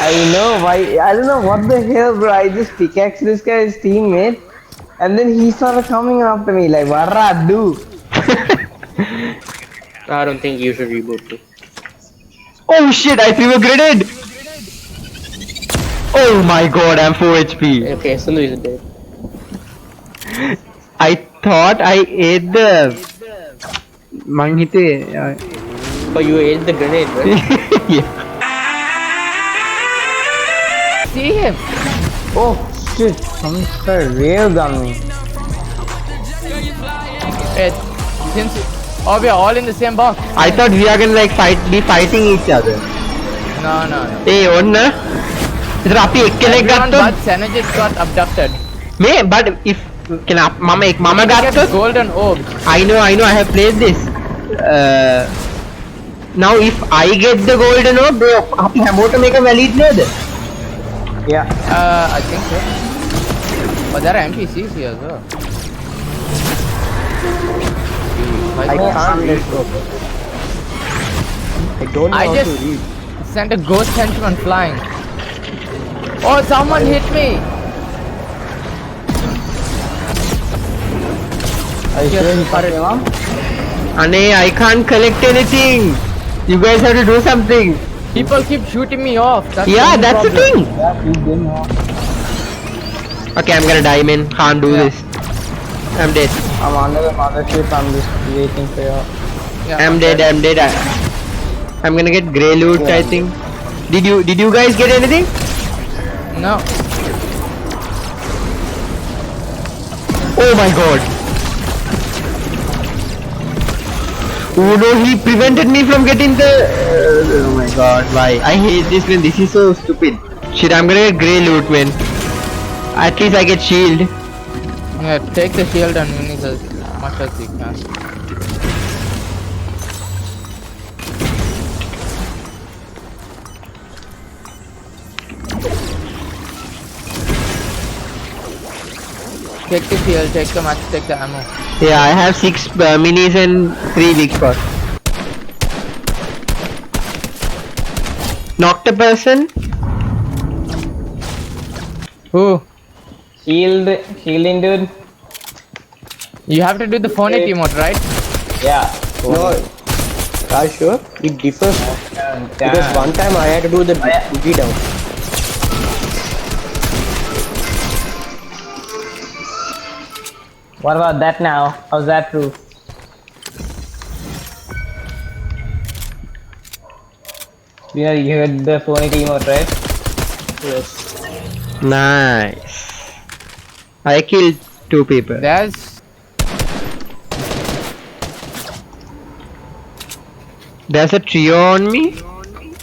I know why. I don't know what the hell, bro. I just pickaxed this guy's teammate, and then he started coming after me like, "What do?" I don't think you should reboot me. Oh shit! I threw a grenade. Oh my god! I'm 4 HP. Okay, Sundu is dead. I thought I ate the. Mangite. Oh, you ate the grenade, right? Yeah. See him. Oh shit! Some guy railgun me. Hey, since we are all in the same box. I thought we are gonna like be fighting each other. No. Hey, on na. इधर आप ही एक के leg Everyone गातो. but Senajit got abducted. मैं but if can आप मामा एक मामा Get गातो. golden orb. I know. I have played this. Now if I get the golden orb, bro, आप हमों make a valid node. Yeah. I think so. But there are NPCs here as well. I can't read. I don't know I how just to read. sent a ghost henchman flying. Oh, someone hit me. Are you sure he got him up? Ane, I can't collect anything. You guys have to do something. People keep shooting me off. That's Yeah, the that's the problem. thing. Yeah, he didn't know. Okay, I'm gonna die, man. Can't do Yeah. this. I'm dead. I'm under the mothership. I'm just waiting for you. Yeah, I'm dead. I'm gonna get grey loot, Yeah. I think. Did you guys get anything? No. Oh my god. Oh no, he prevented me from getting the. Oh my god, why? I hate this, man. This is so stupid. Shit, I'm gonna get grey loot, man. At least I get shield. Yeah, take the shield and minis as much as you can. Take the shield, take the match, take the ammo. Yeah, I have 6 minis and 3 weak spots. Knocked a person. Who? Shielding, dude. You have to do the phone it emote, right? Yeah. No. Are you sure? It differs. Because one time I had to do the boogie down. What about that now? How's that proof? You know, you heard the phony emote, right? Yes. Nice. I killed 2 people. There's a trio on me.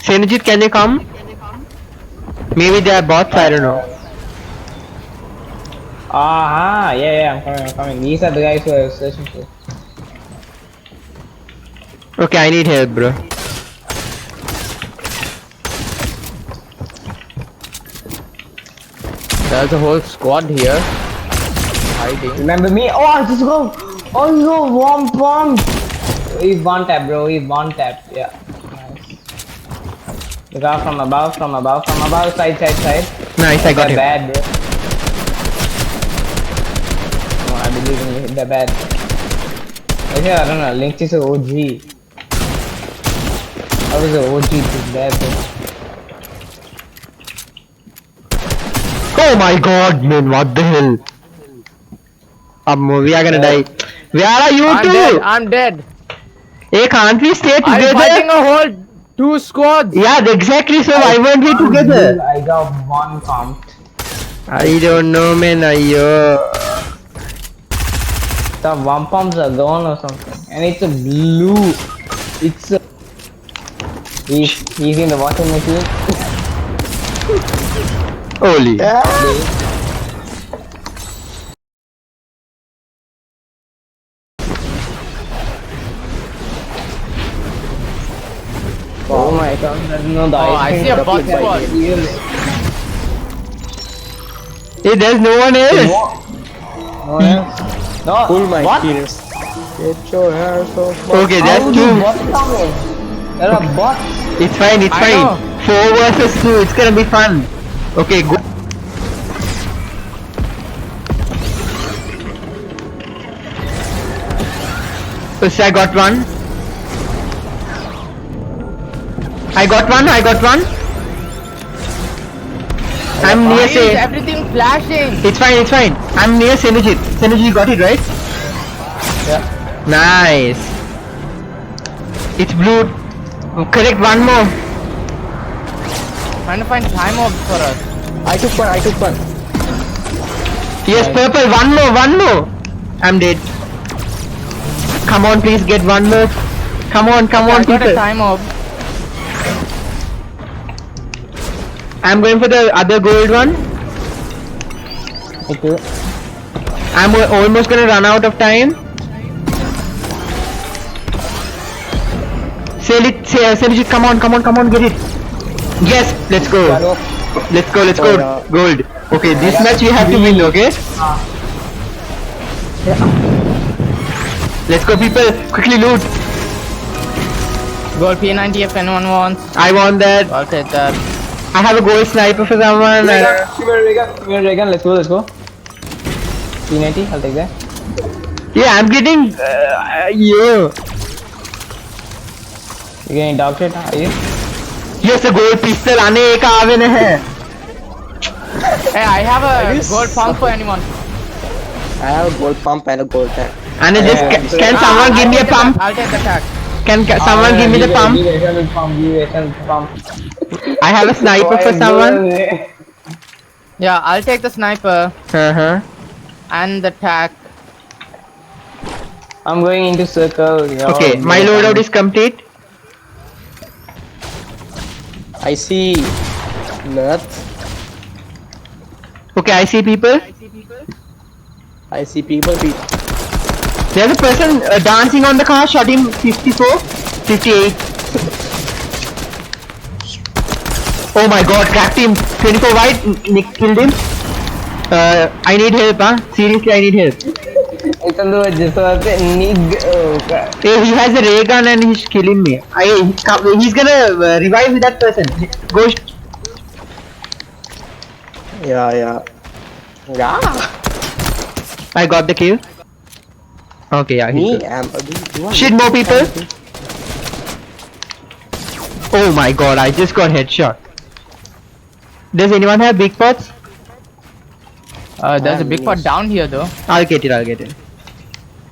Senajit, can you come? Maybe they are bots, I don't know. Aha, yeah, I'm coming. These are the guys who I was searching for. Okay, I need help, bro. There's a whole squad here. Hiding. Remember me? Oh, I just go. Oh no, bomb. He's one tap, bro. He's one tap. Yeah. Nice. Look out from above, side. Nice, I got They're him. bad, bro. No, I believe in you. They're bad. Actually, I don't know. Lynx is an OG. I was an OG to bad, bro. Oh my god, man, what the hell? We are gonna die. Where are you two? I'm dead. Hey, can't we stay I'm together? fighting a whole 2 squads. Yeah, exactly, so why weren't we together? I got one pumped. I don't know, man, The one pumps are gone or something. And it's a blue. It's a... He's in the washing machine. Holy. Oh my god, there's no Oh, I see a bot squad. Hey, there's no one else. No else? No. Pull my What? penis. Get your hair so Okay, How there's do two. bots coming? There are bots. It's fine, it's I fine. know. 4 versus 2. It's gonna be fun. Okay, go. So I got one. I got one. I'm Why near is say. everything flashing? It's fine. I'm near Senojit. Senojit, you got it, right? Yeah. Nice. It's blue. Correct, one more. Trying to find time off for us. I took one. Yes, purple, one more. I'm dead. Come on, please get one more. Come on, I got a people. time off. I'm going for the other gold one. Me too. I'm almost gonna run out of time. Senojit, come on, get it. Yes, let's go. Let's go. Oh, yeah. Gold. Okay, this match you have to win, okay? Let's go, people. Quickly loot. Gold P90 if anyone wants. I want that. I'll take that. I have a gold sniper for someone. Give me a ray gun. Let's go. P90, I'll take that. Yeah, I'm getting. Yeah. You getting dog shit, are you? Yes, a gold pistol. आने का आवे न है. Hey, I have a guess- gold pump for anyone. I have a gold pump and a gold tank. And just can someone give me a pump? I'll take the tag. Can someone give me the pump? Give me a pump. I have a sniper for someone. Yeah, I'll take the sniper and the tag. I'm going into circle. Okay, my loadout is complete. I see nuts. Okay, I see people. I see people. There's a person dancing on the car. Shot him 54, 58. Oh my god, cracked him. 24 white. Nick killed him. I need help, huh? Seriously, I need help. Hey, he has a ray gun and he's killing me. He's gonna revive with that person. Go. Yeah. I got the kill. Okay, yeah. he's Me good. am. Shit, more people. Oh my god, I just got headshot. Does anyone have big pots? There's a big pot down here though. I'll get it.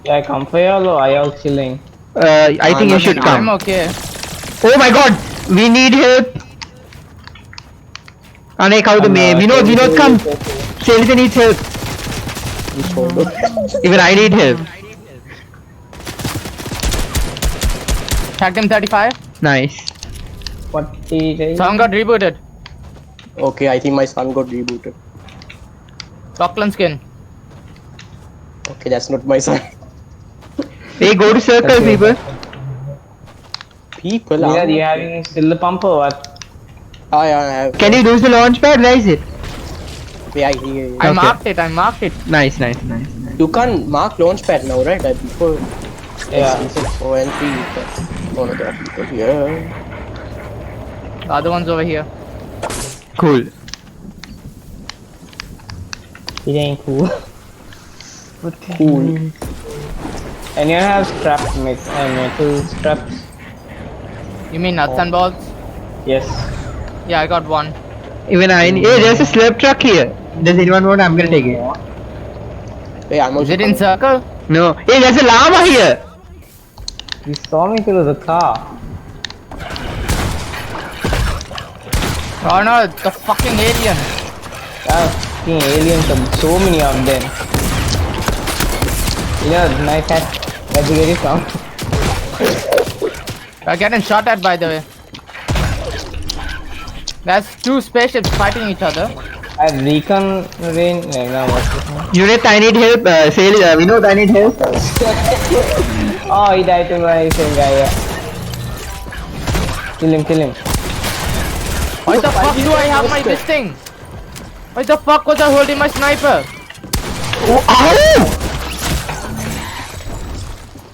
Yeah, I come for y'all or are y'all chilling? I think you should I'm come. okay. Oh my god, we need help. Anek, how the may? Vinod, come. Selita needs help. Even I need help. Tagged him 35. Nice. What did Someone got rebooted. Okay, I think my son got rebooted. Auckland skin. Okay, that's not my son. Hey, go to circle, people. People Yeah, are. you having still the pump or what? Oh, yeah, I have. Can you use the launch pad? Where is it? Yeah, here. I Okay. marked it. Nice. You can't mark launchpad now, right? Like before. Yeah. Oh, entry. Oh, no, there are people here. The other one's over here. Cool. It ain't cool. Cool. And you have straps, mate. Metal straps. You mean nuts and bolts? Yes. Yeah, I got one. Even I. Hey, there's a slurp truck here. Does anyone want? I'm gonna take it. Hey, I'm Is also it in circle? No. Hey, there's a llama here. You saw me through the car. Oh no, it's the fucking alien. Fucking aliens, so many of them. Yeah, nice hat. Where'd you get it from? We're getting shot at by the way. There's two spaceships fighting each other. I have recon range. No, what's this one? Unit, I need help. Vinod, I need help. Oh, he died to my same guy, yeah. Kill him. Why the fuck do I have my this thing? Why the fuck was I holding my sniper? Oh, ow!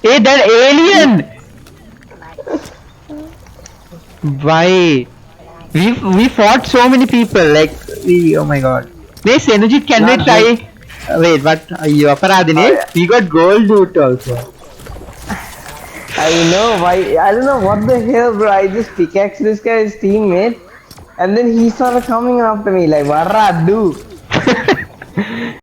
Hey, that alien! Why? We fought so many people. Like we, oh my god. Hey Senujit, can we Not try? Wait, what? You Aparadini? Oh, yeah. We got gold loot also. I know why. I don't know what the hell, bro. I just pickaxed this guy's teammate, and then he started coming after me like, "What do?"